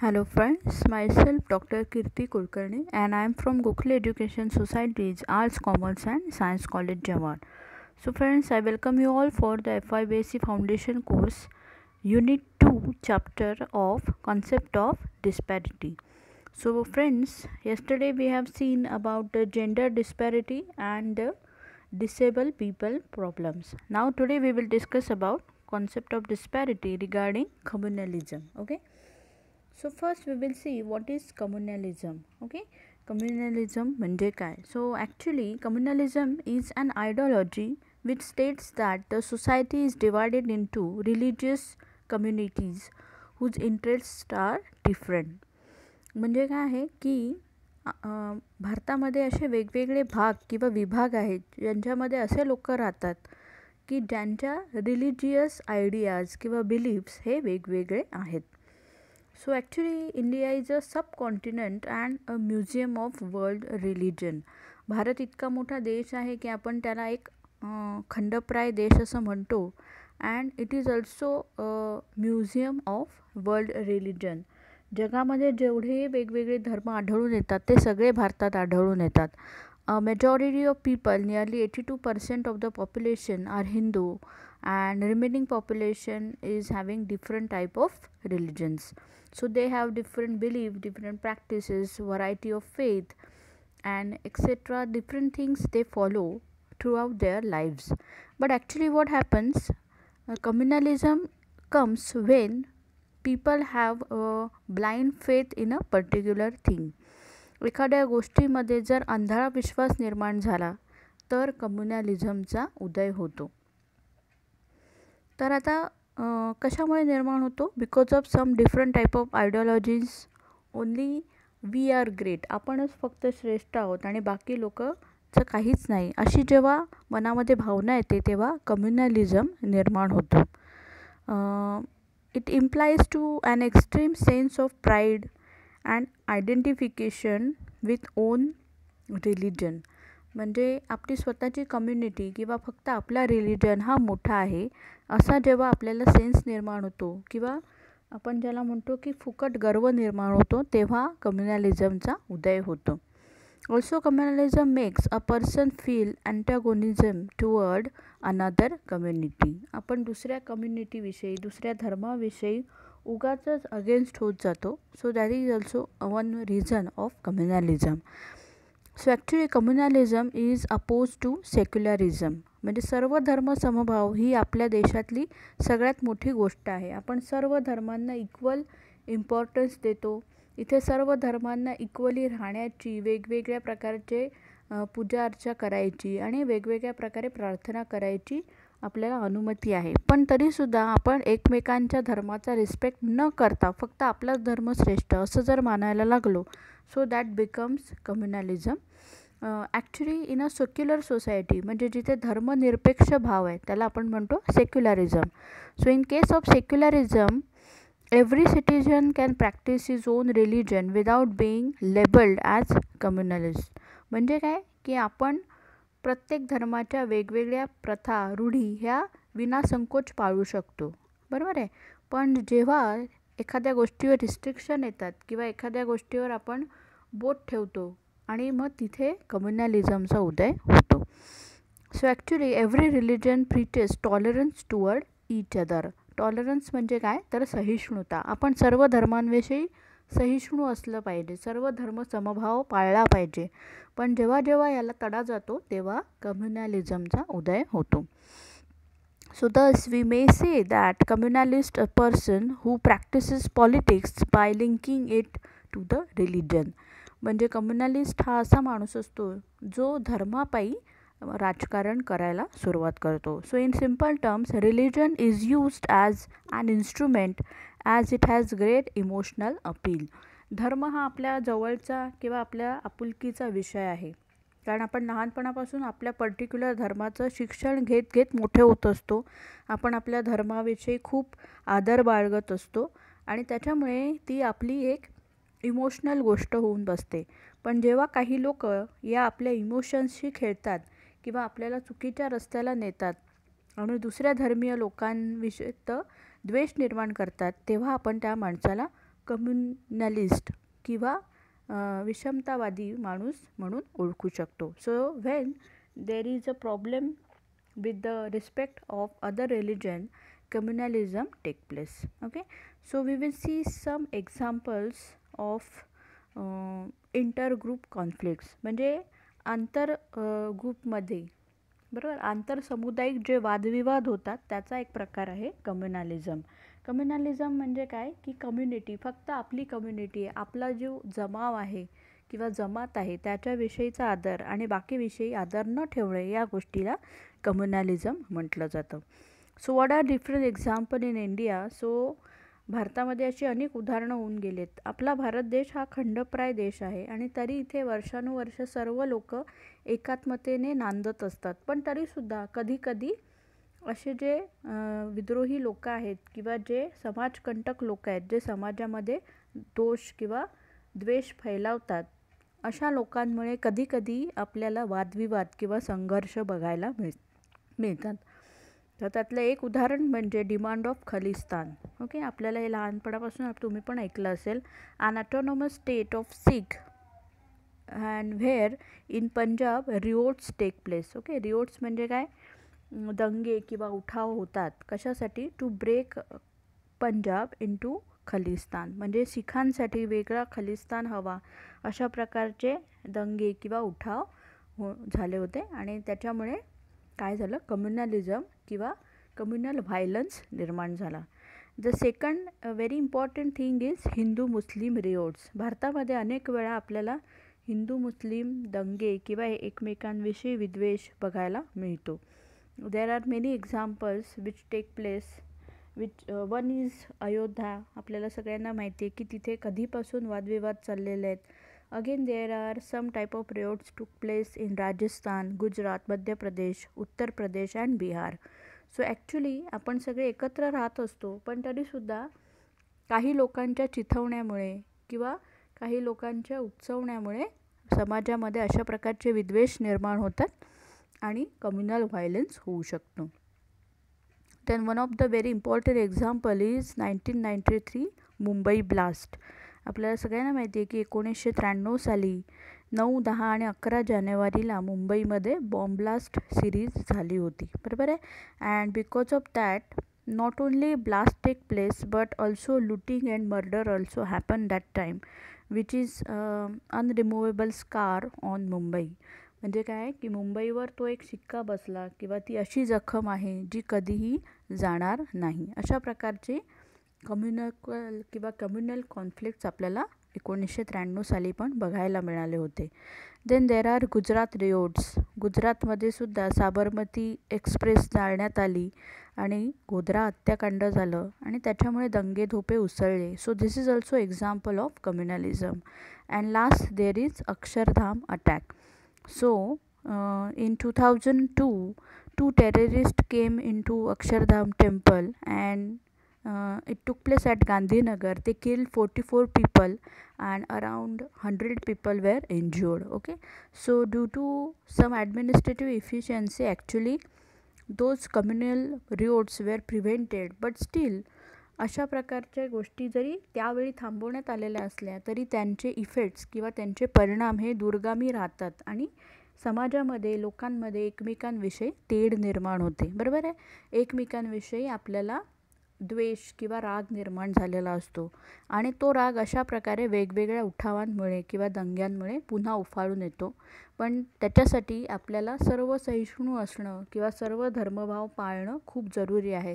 Hello friends, myself Dr. Kirti Kulkarni and I am from Gokhale Education Society's Arts, Commerce and Science College Jawar. So friends, I welcome you all for the FIBSc Foundation course Unit 2 chapter of Concept of Disparity. So friends, yesterday we have seen about the gender disparity and the disabled people problems. Now today we will discuss about concept of disparity regarding communalism. Okay. So first we will see what is communalism. Okay, communalism म्हणजे काय. So actually communalism is an ideology which states that the society is divided into religious communities whose interests are different. म्हणजे काय आहे की भारतामध्ये असे वेगवेगळे भाग किंवा विभाग आहेत ज्यांच्यामध्ये असे लोक राहतात की ज्यांच्या रिलिजियस आयडियाज किंवा बिलीफ्स हे वेगवेगळे आहेत. So actually India is a subcontinent and a museum of world religion. Bharat इतका मोठा देश आहे की आपण त्याला एक खंडप्राय देश असं म्हणतो and it is also museum of world religion. जगामध्ये जेवढे वेगवेगळे धर्म आढळून येतात ते सगळे भारतात आढळून येतात. Majority of people, nearly 82% of the population are Hindu and remaining population is having different type of religions. So they have different belief, different practices, variety of faith and etc. different things they follow throughout their lives. But actually what happens, communalism comes when people have a blind faith in a particular thing. एखाद्या गोष्टीमध्ये जर अंधारा विश्वास निर्माण झाला तर कम्युनलिझमचा उदय होतो. तर आता कशामुळे निर्माण होतो? Because of some different type of ideologies. Only we are great, आपणच फक्त श्रेष्ठ आहोत आणि बाकी लोकचं काहीच नाही, अशी जेव्हा मनामध्ये भावना येते तेव्हा कम्युनलिझम निर्माण होतो. It implies to an extreme sense of pride and identification with own religion. म्हणजे आपली स्वतःची कम्युनिटी किंवा फक्त आपला रिलिजन हा मोठा आहे असा जेव्हा आपल्याला सेन्स निर्माण होतो किंवा आपण ज्याला म्हणतो की फुकट गर्व निर्माण होतो तेव्हा कम्युनलिझमचा उदय होतो. Also communalism makes a person feel antagonism toward another community. आपण दुसऱ्या कम्युनिटीविषयी, दुसऱ्या धर्माविषयी उगाचच अगेन्स्ट होत जातो. So that is also one reason of communalism. So actually communalism is oppose to secularism. म्हणजे सर्व धर्म समभाव ही आपल्या देशातली सगळ्यात मोठी गोष्ट आहे. आपण सर्व धर्मांना इक्वल इम्पॉर्टन्स देतो. इथे सर्व धर्मांना इक्वली राहण्याची, वेगवेगळ्या प्रकारचे पूजा अर्चा करायची आणि वेगवेगळ्या प्रकारे प्रार्थना करायची आपल्याला अनुमती आहे. पण तरीसुद्धा आपण एकमेकांच्या धर्माचा रिस्पेक्ट न करता फक्त आपलाच धर्म श्रेष्ठ असं जर मानायला लागलो, so that becomes communalism. Actually in a secular society म्हणजे जिथे धर्मनिरपेक्ष भाव आहे त्याला आपण म्हणतो secularism. So in case of secularism every citizen can practise his own religion without being labelled as communalist. म्हणजे काय की आपण प्रत्येक धर्माच्या वेगवेगळ्या प्रथा, रूढी ह्या विनासंकोच पाळू शकतो, बरोबर आहे. पण जेव्हा एखाद्या गोष्टीवर रिस्ट्रिक्शन येतात किंवा एखाद्या गोष्टीवर आपण बोट ठेवतो आणि मग तिथे कम्युनलिझमचा उदय होतो. So actually every religion preaches tolerance toward each other. Tolerance म्हणजे काय तर सहिष्णुता. आपण सर्व धर्मांविषयी सहिष्णू असलं पाहिजे, सर्व धर्म समभाव पाळला पाहिजे. पण जेव्हा जेव्हा याला तडा जातो तेव्हा कम्युनलिझमचा उदय होतो. So thus we may say that communalist a person who practices politics by linking it to the religion. म्हणजे कम्युनलिस्ट हा असा माणूस असतो जो धर्मापायी राजकारण करायला सुरुवात करतो. So in simple terms religion is used as an instrument as it has great emotional appeal. धर्म हा आपल्या जवळचा किंवा आपल्या आपुलकीचा विषय आहे, कारण आपण लहानपणापासून आपल्या पर्टिक्युलर धर्माचं शिक्षण घेत घेत मोठे होत असतो. आपण आपल्या धर्माविषयी खूप आदर बाळगत असतो आणि त्याच्यामुळे ती आपली एक इमोशनल गोष्ट होऊन बसते. पण जेव्हा काही लोक या आपल्या इमोशन्सशी खेळतात किंवा आपल्याला चुकीच्या रस्त्याला नेतात आणि दुसऱ्या धर्मीय लोकांविषयी द्वेष निर्माण करतात तेव्हा आपण त्या माणसाला कम्युनलिस्ट किंवा विषमतावादी माणूस म्हणून ओळखू शकतो. So when there is a problem with the respect of other religion, communalism take place. Okay, so we will see some examples of intergroup conflicts. म्हणजे आंतर ग्रुपमध्ये बरोबर आंतर सामुदायिक जे वादविवाद होतात त्याचा एक प्रकार आहे कम्युनलिझम. कम्युनलिझम म्हणजे काय की कम्युनिटी, फक्त आपली कम्युनिटी, आपला जो जमाव आहे किंवा जमात आहे त्याच्याविषयीचा आदर आणि बाकीविषयी आदर न ठेवणे या गोष्टीला कम्युनलिझम म्हटलं जातं. So what are different example in India. सो भारतामध्ये अशी अनेक उदाहरणं होऊन गेलेत. आपला भारत देश हा खंडप्राय देश आहे आणि तरी इथे वर्षानुवर्ष सर्व लोक एकात्मतेने नांदत असतात. पण तरीसुद्धा कधीकधी असे जे विद्रोही लोक आहेत किंवा जे समाजकंटक लोक आहेत, जे समाजामध्ये दोष किंवा द्वेष फैलावतात, अशा लोकांमुळे कधीकधी आपल्याला वादविवाद किंवा संघर्ष बघायला मिळतात. तर त्यातलं एक उदाहरण म्हणजे डिमांड ऑफ खलिस्तान. ओके, आपल्याला हे लहानपणापासून तुम्ही पण ऐकलं असेल. An autonomous state of Sikh and where in Punjab riots take place. Okay, riots म्हणजे काय, दंगे किंवा उठाव होतात. कशासाठी? To break Punjab into Khalistan, म्हणजे सिखांसाठी वेगळा खलिस्तान हवा अशा प्रकारचे दंगे किंवा उठाव झाले होते आणि त्याच्यामुळे काय झालं, कम्युनलिझम किंवा कम्युनल व्हायलन्स निर्माण झाला. The second very important thing is Hindu Muslim riots. भारतामध्ये अनेक वेळा आपल्याला हिंदू मुस्लिम दंगे किंवा एकमेकांविषयी विद्वेष बघायला मिळतो. There are many examples which take place one is Ayodhya. आपल्याला सगळ्यांना माहिती आहे की तिथे कधीपासून वादविवाद चाललेले आहेत. Again there are some type of riots took place in Rajasthan, Gujarat, Madhya Pradesh, Uttar Pradesh and Bihar. So actually आपण सगळे एकत्र राहत असतो, पण तरीसुद्धा काही लोकांच्या चिथवण्यामुळे किंवा काही लोकांच्या उकसवण्यामुळे समाजामध्ये अशा प्रकारचे विद्वेष निर्माण होतात आणि कम्युनल व्हायलन्स होऊ शकतो. Then one of the very important example is 1993 Mumbai blast. आपल्याला सगळ्यांना माहिती आहे की 1993 साली 9, 10 आणि 11 जानेवारीला मुंबईमध्ये बॉम्ब ब्लास्ट सिरीज झाली होती, बरोबर आहे. And because of that not only blast take place but also looting and murder also happen that time which is unremovable scar on Mumbai. म्हणजे काय की मुंबईवर तो एक शिक्का बसला किंवा ती अशी जखम आहे जी कधीही जाणार नाही. अशा प्रकारचे कम्युनल कॉन्फ्लिक्ट्स आपल्याला 1993 साली पण बघायला मिळाले होते. Then there are Gujarat riots. गुजरातमध्ये सुद्धा साबरमती एक्सप्रेस जाळण्यात आली आणि गोधरा हत्याकांड झालं आणि त्याच्यामुळे दंगेधोपे उसळले. So this is also example of communalism. And last there is Akshardham attack. So, in 2002, 2 terrorists came into Akshardham temple and it took place at Gandhinagar. They killed 44 people and around 100 people were injured. Okay, so due to some administrative efficiency, actually those communal riots were prevented, but still अशा प्रकारच्या गोष्टी जरी त्यावेळी थांबवण्यात आलेल्या असल्या तरी त्यांचे इफेक्ट्स किंवा त्यांचे परिणाम हे दूरगामी राहतात आणि समाजामध्ये लोकांमध्ये एकमेकांविषयी तेढ निर्माण होते, बरोबर आहे. एकमेकांविषयी आपल्याला द्वेष किंवा राग निर्माण झालेला असतो आणि तो राग अशा प्रकारे वेगवेगळ्या उठावांमुळे किंवा दंग्यांमुळे पुन्हा उफाळून येतो. पण त्याच्यासाठी आपल्याला सर्व सहिष्णू असणं किंवा सर्व धर्मभाव पाळणं खूप जरुरी आहे.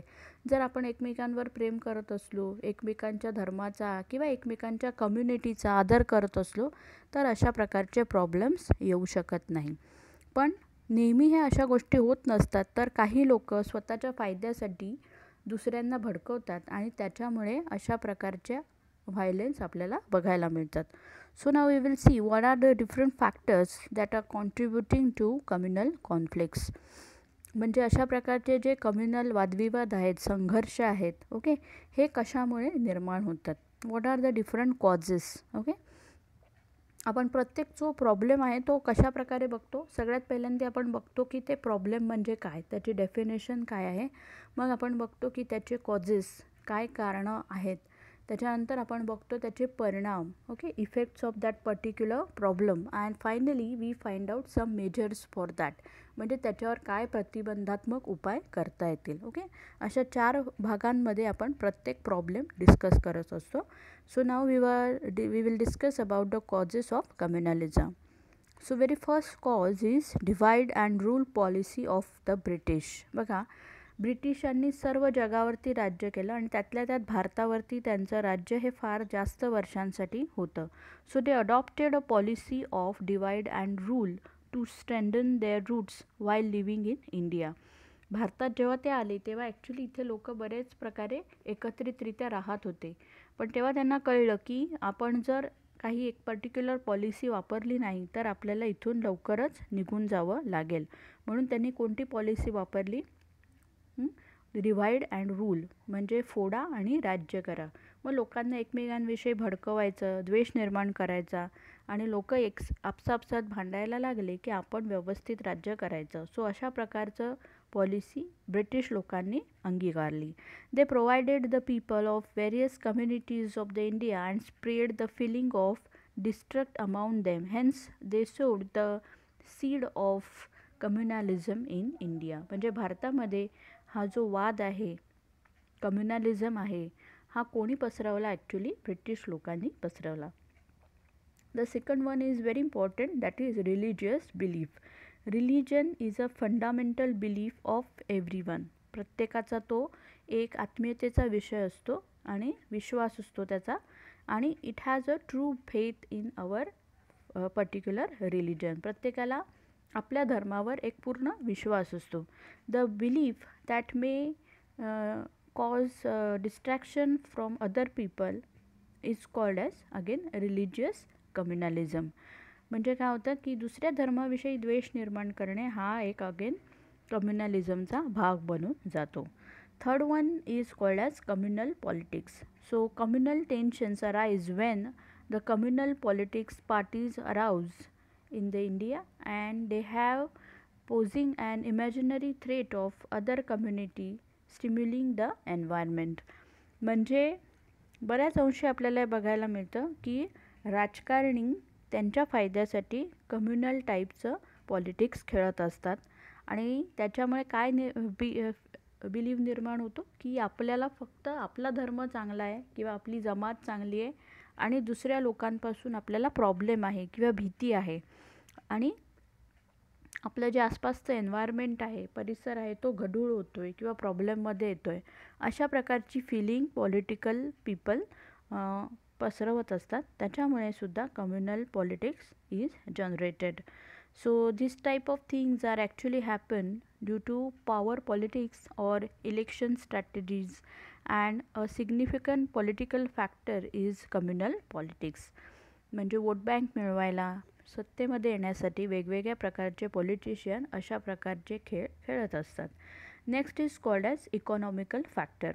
जर आपण एकमेकांवर प्रेम करत असलो, एकमेकांच्या धर्माचा किंवा एकमेकांच्या कम्युनिटीचा आदर करत असलो तर अशा प्रकारचे प्रॉब्लेम्स येऊ शकत नाही. पण नेहमी ह्या अशा गोष्टी होत नसतात, तर काही लोक स्वतःच्या फायद्यासाठी दुसऱ्यांना भडकवतात आणि त्याच्यामुळे अशा प्रकारच्या व्हायलन्स आपल्याला बघायला मिळतात. So now we will see what are the different factors that are contributing to communal conflicts. म्हणजे अशा प्रकारचे जे कम्युनल वादविवाद आहेत, संघर्ष आहेत, ओके, हे कशामुळे निर्माण होतात. What are the different causes. Okay, आपण प्रत्येक जो प्रॉब्लेम आहे तो कशा प्रकारे बघतो. सगळ्यात पहिल्यांदा आपण बघतो की ते प्रॉब्लेम म्हणजे काय, त्याची डेफिनेशन काय आहे. मग आपण बघतो की त्याचे कॉजेस काय कारणं आहेत, त्याच्यानंतर आपण बघतो त्याचे परिणाम, okay, effects of that particular problem, and finally we find out some measures for that, म्हणजे त्याच्यावर काय प्रतिबंधात्मक उपाय करता येतील. ओके, अशा 4 भागांमध्ये आपण प्रत्येक प्रॉब्लेम डिस्कस करत असतो. So now we will discuss about the causes of communalism. So very first cause is divide and rule policy of the British. बघा, ब्रिटिशांनी सर्व जगावरती राज्य केलं आणि त्यातल्या त्यात भारतावरती त्यांचं राज्य हे फार जास्त वर्षांसाठी होतं. So they adopted a policy of divide and rule to strengthen their roots while living in India. भारतात जेव्हा ते आले तेव्हा ॲक्च्युली इथे लोक बरेच प्रकारे एकत्रितरित्या राहत होते, पण तेव्हा त्यांना कळलं की आपण जर काही एक पर्टिक्युलर पॉलिसी वापरली नाही तर आपल्याला इथून लवकरच निघून जावं लागेल. म्हणून त्यांनी कोणती पॉलिसी वापरली? डिवाइड अँड रूल, म्हणजे फोडा आणि राज्य करा. मग लोकांना एकमेकांविषयी भडकवायचं, द्वेष निर्माण करायचा आणि लोक आपसापसात भांडायला लागले की आपण व्यवस्थित राज्य करायचं. सो अशा प्रकारचं पॉलिसी ब्रिटिश लोकांनी अंगीकारली. They provided the people of various communities of the India and spread the feeling of distrust amount them. Hence they sowed the seed of communalism in India. म्हणजे भारतामध्ये हा जो वाद आहे, कम्युनलिझम आहे, हा कोणी पसरवला? ॲक्च्युली ब्रिटिश लोकांनी पसरवला. The second one is very important, that is religious belief. Religion is a fundamental belief of every one. प्रत्येकाचा तो एक आत्मीयतेचा विषय असतो आणि विश्वास असतो त्याचा, आणि it has a true faith in our particular religion. प्रत्येकाला आपल्या धर्मावर एक पूर्ण विश्वास असतो. The belief that may cause distraction from other people is called as again religious communalism. म्हणजे काय होतं की दुसऱ्या धर्माविषयी द्वेष निर्माण करणे हा एक अगेन कम्युनलिझमचा भाग बनून जातो. Third one is called as communal politics. So communal tensions arise Wien the communal politics parties arouse in the India and they have posing an imaginary threat of other community stimulating the environment. म्हणजे बऱ्याच अंशी आपल्याला बघायला मिळतं की राजकारणी त्यांच्या फायद्यासाठी कम्युनल टाईपचं पॉलिटिक्स खेळत असतात आणि त्याच्यामुळे काय बिलीव निर्माण होतो की आपल्याला फक्त आपला धर्म चांगला आहे किंवा आपली जमात चांगली आहे आणि दुसऱ्या लोकांपासून आपल्याला प्रॉब्लेम आहे किंवा भीती आहे, आणि आपलं जे आसपासचं एन्व्हायरमेंट आहे, परिसर आहे, तो गढूळ होतो आहे किंवा प्रॉब्लेममध्ये येतो आहे. अशा प्रकारची फिलिंग पॉलिटिकल पीपल पसरवत असतात. त्याच्यामुळे सुद्धा communal politics is generated. So this type of things are actually happen due to power politics or election strategies and a significant political factor is communal politics. म्हणजे वोट बँक मिळवायला, सत्तेमध्ये येण्यासाठी वेगवेगळ्या प्रकारचे पॉलिटिशियन अशा प्रकारचे खेळ खेळत असतात. Next is called as economical factor.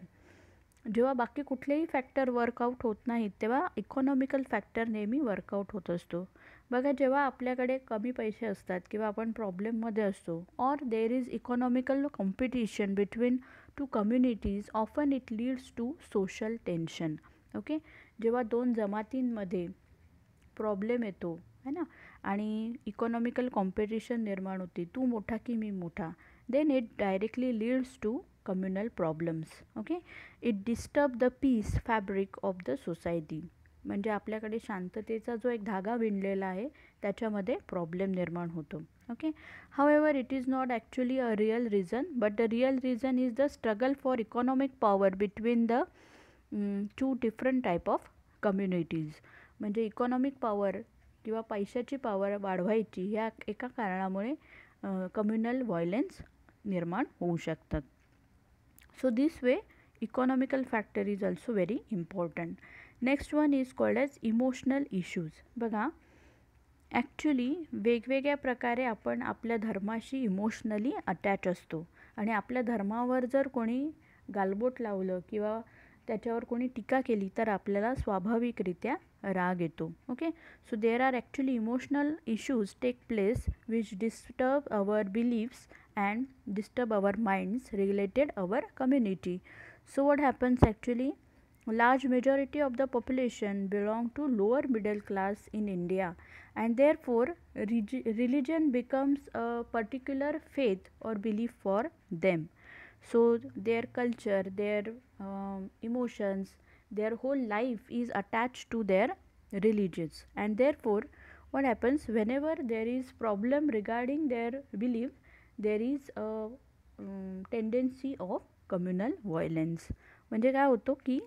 जेव्हा बाकी कुठलेही फॅक्टर वर्कआउट होत नाहीत तेव्हा इकॉनॉमिकल फॅक्टर नेहमी वर्कआउट होत असतो. बघा, जेव्हा आपल्याकडे कमी पैसे असतात किंवा आपण प्रॉब्लेममध्ये असतो or there is economical competition between two communities, often it leads to social tension. Okay, जेव्हा दोन जमातींमध्ये प्रॉब्लेम येतो है ना, आणि इकॉनॉमिकल कॉम्पिटिशन निर्माण होते, तू मोठा की मी मोठा, then it directly leads to communal problems. Okay, it disturb the peace fabric of the society. म्हणजे आपल्याकडे शांततेचा जो एक धागा विणलेला आहे त्याच्यामध्ये प्रॉब्लेम निर्माण होतो. Okay, however it is not actually a real reason, but the real reason is the struggle for economic power between the two different type of communities. म्हणजे इकॉनॉमिक पॉवर किंवा पैशाची पॉवर वाढवायची ह्या एका कारणामुळे कम्युनल व्हायलन्स निर्माण होऊ शकतात. So this way economical factor is also very important. Next one is called as emotional issues. बघा, ॲक्च्युली वेगवेगळ्या प्रकारे आपण आपल्या धर्माशी इमोशनली अटॅच असतो आणि आपल्या धर्मावर जर कोणी गालबोट लावलं किंवा त्याच्यावर कोणी टीका केली तर आपल्याला स्वाभाविकरित्या राग येतो. Okay, so there are actually emotional issues take place which disturb our beliefs and disturb our minds related our community. So what happens actually, large majority of the population belong to lower middle class in India, and therefore religion becomes a particular faith or belief for them. So their culture, their emotions, their whole life is attached to their religions, and therefore what happens, whenever there is problem regarding their belief, there is a tendency of communal violence. म्हणजे काय होतो की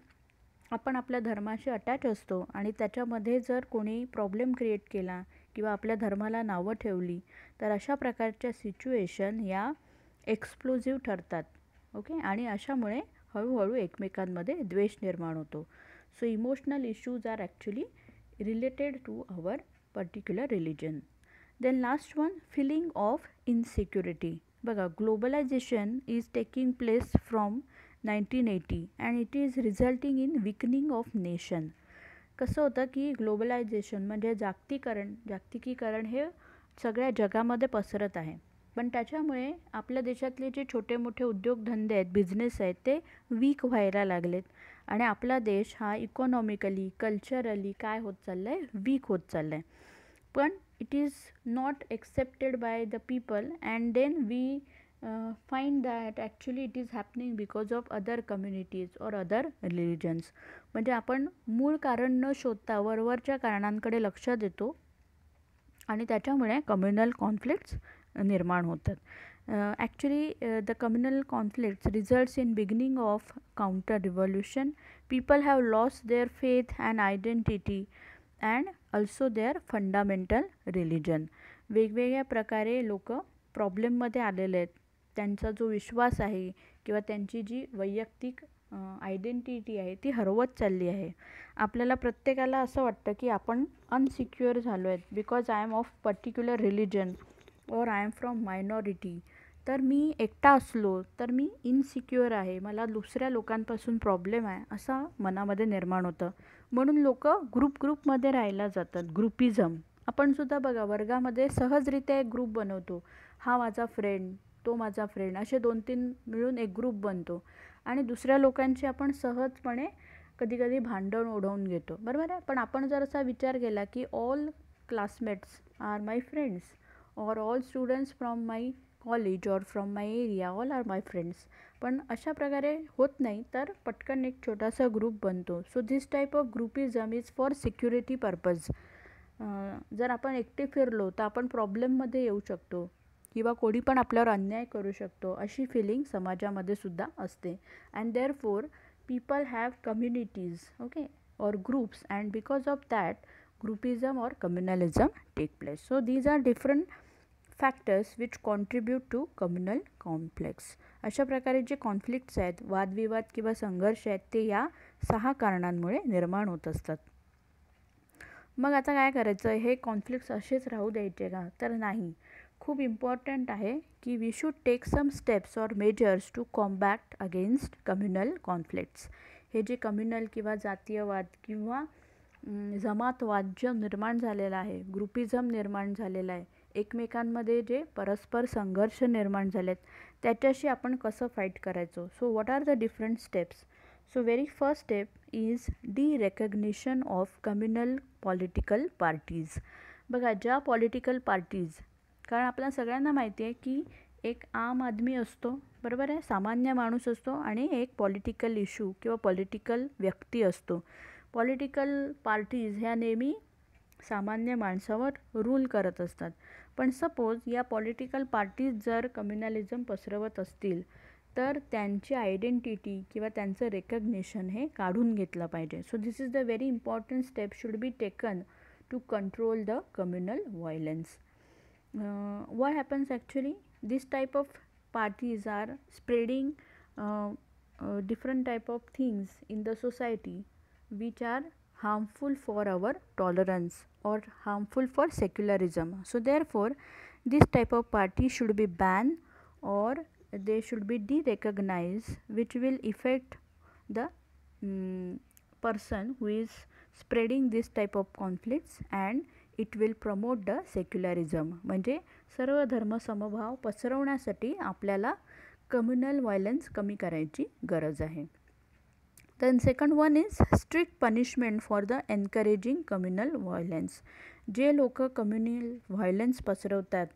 आपण आपल्या धर्माशी attach असतो आणि त्याच्यामध्ये जर कोणी प्रॉब्लेम क्रिएट केला किंवा आपल्या धर्माला नावं ठेवली, तर अशा प्रकारच्या सिच्युएशन या एक्सप्लोजिव्ह ठरतात. ओके, आणि अशामुळे हळूहळू एकमेकांमध्ये द्वेष निर्माण होतो. So emotional issues are actually related to our particular religion. Then last one, feeling of insecurity. बघा, globalisation is taking place from 1980 and it is resulting in weakening of nation. कसं होतं की ग्लोबलायझेशन म्हणजे जागतिकीकरण हे सगळ्या जगामध्ये पसरत आहे, पण त्याच्यामुळे आपल्या देशातले जे छोटे मोठे उद्योगधंदे आहेत, बिझनेस आहेत, ते वीक व्हायला लागलेत आणि आपला देश हा इकॉनॉमिकली, कल्चरली काय होत चाललं आहे, वीक होत चाललं आहे. पण it is not accepted by the people and then we find that actually it is happening because of other communities or other religions. म्हणजे आपण मूळ कारण न शोधता वरवरच्या कारणांकडे लक्ष देतो आणि त्याच्यामुळे कम्युनल कॉन्फ्लिक्ट्स निर्माण होतात. Actually the communal conflicts results in beginning of counter revolution. People have lost their faith and identity and also their fundamental religion. वेगवेगळ्या प्रकारे लोक प्रॉब्लेममध्ये आलेले आहेत. त्यांचा जो विश्वास आहे किंवा त्यांची जी वैयक्तिक आयडेंटिटी आहे ती हरवत चालली आहे. आपल्याला प्रत्येकाला असं वाटतं की आपण अनसिक्युअर झालो आहेत because I am of particular religion और आय एम फ्रॉम मायनॉरिटी. तर मी एकटा असलो तर मी इनसिक्युअर आहे, मला दुसऱ्या लोकांपासून प्रॉब्लेम आहे असं मनामध्ये निर्माण होतं. म्हणून लोक ग्रुपमध्ये राहायला जातात. ग्रुपिझम. आपण सुद्धा बघा, वर्गामध्ये सहजरित्या एक ग्रुप बनवतो. हा माझा फ्रेंड, तो माझा फ्रेंड, असे 2-3 मिळून एक ग्रुप बनतो आणि दुसऱ्या लोकांची आपण सहजपणे कधीकधी भांडण ओढवून घेतो, बरोबर आहे. पण आपण जर असा विचार केला की all classmates are my friends और all students from my college और from my area all are my friends, पण अशा प्रकारे होत नाही, तर पटकन एक छोटासा ग्रुप बनतो. So this type of groupism is for security purpose. जर आपण एकटे फिरलो तर आपण प्रॉब्लेममध्ये येऊ शकतो किंवा कोणी पण आपल्यावर अन्याय करू शकतो, अशी फिलिंग समाजामध्ये सुद्धा असते. And therefore people have communities, okay, और groups, and because of that groupism और communalism take place. So these are different factors which contribute to communal conflicts. अशा प्रकारे जे कॉन्फ्लिक्ट्स आहेत, वादविवाद किंवा संघर्ष आहेत, ते या 6 कारणांमुळे निर्माण होत असतात. मग आता काय करायचं, हे कॉन्फ्लिक्ट्स असेच राहू द्यायचे का? तर नाही. खूप इम्पॉर्टंट आहे की we should take some steps और measures to combat against communal conflicts. हे जे कम्युनल किंवा जातीयवाद किंवा जमातवाद जे निर्माण झालेला आहे, ग्रुपिझम निर्माण झालेला आहे, एकमेकांमध्ये जे परस्पर संघर्ष निर्माण झालेत, त्याच्याशी आपण कसं फाईट करायचं. So what are the different steps. So very first step is derecognition of communal political parties. बघा, ज्या पॉलिटिकल पार्टीज, कारण आपल्या सगळ्यांना माहिती आहे की एक आम आदमी असतो, बरोबर आहे, सामान्य माणूस असतो, आणि एक पॉलिटिकल इश्यू किंवा पॉलिटिकल व्यक्ती असतो. पॉलिटिकल पार्टीज ह्या नेहमी सामान्य माणसावर रूल करत असतात. पण सपोज या पॉलिटिकल पार्टीज जर कम्युनलिझम पसरवत असतील तर त्यांची आयडेंटिटी किंवा त्यांचं रेकग्निशन हे काढून घेतलं पाहिजे. So this is the very important step should be taken to control the communal violence. What happens actually, this type of parties are spreading different type of things in the society which are harmful for our tolerance or harmful for secularism. So therefore this type of party should be banned or they should be derecognized, which will affect the person who is spreading this type of conflicts and it will promote the secularism. म्हणजे सर्व धर्म समभाव पसरवण्यासाठी आपल्याला communal violence कमी करायची गरज आहे. Then second one is strict punishment for the encouraging communal violence. जे लोक कम्युनल व्हायलन्स पसरवतात,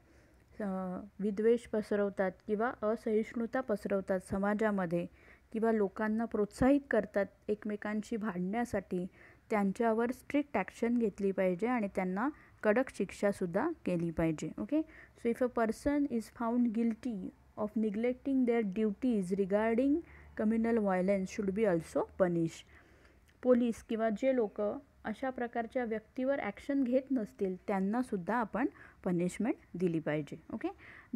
विद्वेष पसरवतात किंवा असहिष्णुता पसरवतात समाजामध्ये किंवा लोकांना प्रोत्साहित करतात एकमेकांशी भांडण्यासाठी, त्यांच्यावर स्ट्रिक्ट ॲक्शन घेतली पाहिजे आणि त्यांना कडक शिक्षासुद्धा केली पाहिजे. Okay, so if a person is found guilty of neglecting their duties regarding communal violence should be also punish. Police किंवा जे लोक अशा प्रकारच्या व्यक्तीवर ॲक्शन घेत नसतील त्यांनासुद्धा आपण पनिशमेंट दिली पाहिजे. Okay,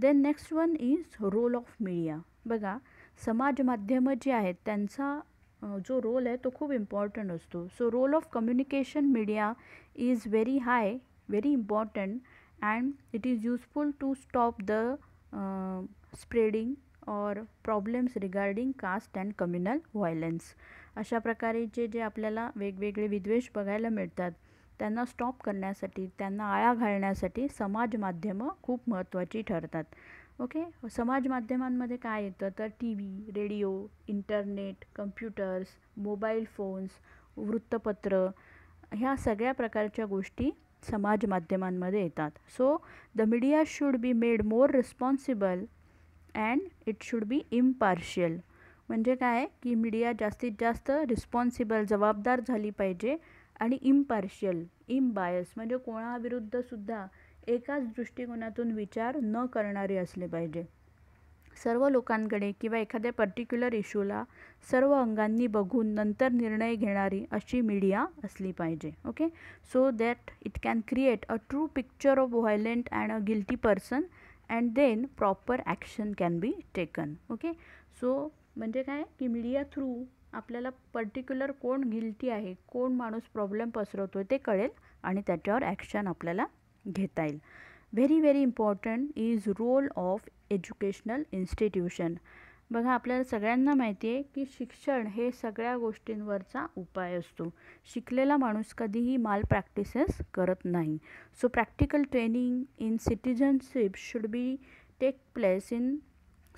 then next one is role of media. बघा, समाज माध्यमं जी आहेत त्यांचा जो रोल आहे तो खूप इम्पॉर्टंट असतो. So role of communication media is very high, very important, and it is useful to stop the spreading और problems regarding caste and communal violence. अशा प्रकारेचे जे आपल्याला वेगवेगळे विद्वेष बघायला मिळतात त्यांना स्टॉप करण्यासाठी, त्यांना आळा घालण्यासाठी समाज माध्यमं खूप महत्त्वाची ठरतात. ओके, समाज माध्यमांमध्ये काय येतं तर T V, radio, internet, computers, mobile phones, वृत्तपत्र, ह्या सगळ्या प्रकारच्या गोष्टी समाज माध्यमांमध्ये येतात. So the media should be made more responsible and it should be impartial. म्हणजे काय की मीडिया जास्तीत जास्त रिस्पॉन्सिबल, जबाबदार झाली पाहिजे आणि इम्पार्शियल, इम्बायस म्हणजे कोणाविरुद्धसुद्धा एकाच दृष्टिकोनातून विचार न करणारे असले पाहिजे. सर्व लोकांकडे किंवा एखाद्या पर्टिक्युलर इश्यूला सर्व अंगांनी बघून नंतर निर्णय घेणारी अशी मीडिया असली पाहिजे. Okay, so that it can create a true picture of violent and a guilty person and then proper action can be taken. Okay, so म्हणजे काय की मीडिया थ्रू आपल्याला पर्टिक्युलर कोण गिल्टी आहे, कोण माणूस प्रॉब्लेम पसरवतो आहे ते कळेल आणि त्याच्यावर ॲक्शन आपल्याला घेता येईल. Very very important is role of educational institution. बघा, आपल्याला सगळ्यांना माहिती आहे की शिक्षण हे सगळ्या गोष्टींवरचा उपाय असतो. शिकलेला माणूस कधीही माल प्रॅक्टिसेस करत नाही. So practical training in citizenship should be take place in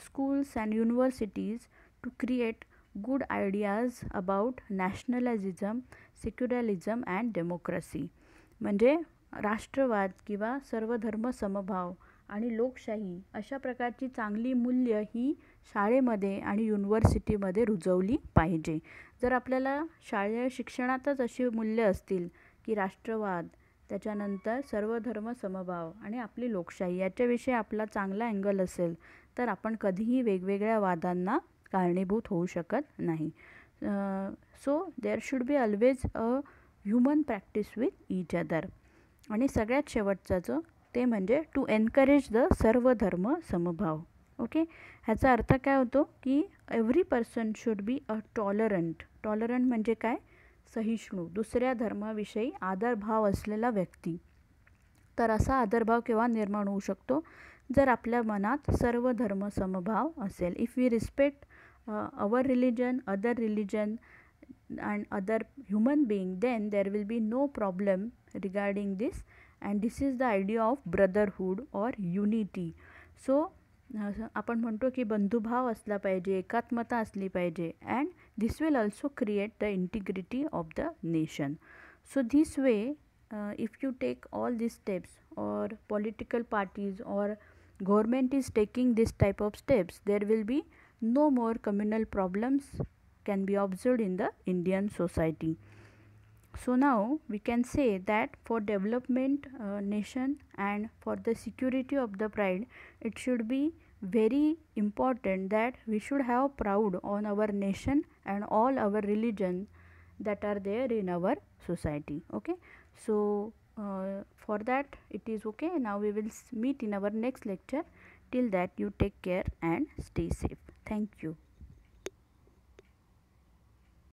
schools and universities to create good ideas about nationalism, secularism and democracy. म्हणजे राष्ट्रवाद किंवा सर्वधर्म समभाव आणि लोकशाही अशा प्रकारची चांगली मूल्य ही शाळेमध्ये आणि युनिव्हर्सिटीमध्ये रुजवली पाहिजे. जर आपल्याला शालेय शिक्षणातच अशी मूल्य असतील की राष्ट्रवाद, त्याच्यानंतर सर्वधर्म समभाव आणि आपली लोकशाही याच्याविषयी आपला चांगला अँगल असेल तर आपण कधीही वेगवेगळ्या वादांना कारणीभूत होऊ शकत नाही. So there should be always a human practice with each other. आणि सगळ्यात शेवटचं ते म्हणजे टू एनकरेज द सर्वधर्म समभाव. ओके, ह्याचा अर्थ काय होतो की every person should be a tolerant. Tolerant म्हणजे काय, सहिष्णू, दुसऱ्या धर्माविषयी आदरभाव असलेला व्यक्ती. तर असा आदरभाव केव्हा निर्माण होऊ शकतो जर आपल्या मनात सर्व धर्म समभाव असेल. If we respect our religion, other religion and other human being, then there will be no problem regarding this, and this is the idea of brotherhood or unity. So आपण म्हणतो की बंधुभाव असला पाहिजे, एकात्मता असली पाहिजे, and this will also create the integrity of the nation. So this way if you take all these steps, or political parties or government is taking this type of steps, there will be no more communal problems can be observed in the Indian society. So now we can say that for development nation and for the security of the pride, it should be very important that we should have proud on our nation and all our religion that are there in our society. Okay, so for that it is okay. Now we will meet in our next lecture. Till that, you take care and stay safe. Thank you.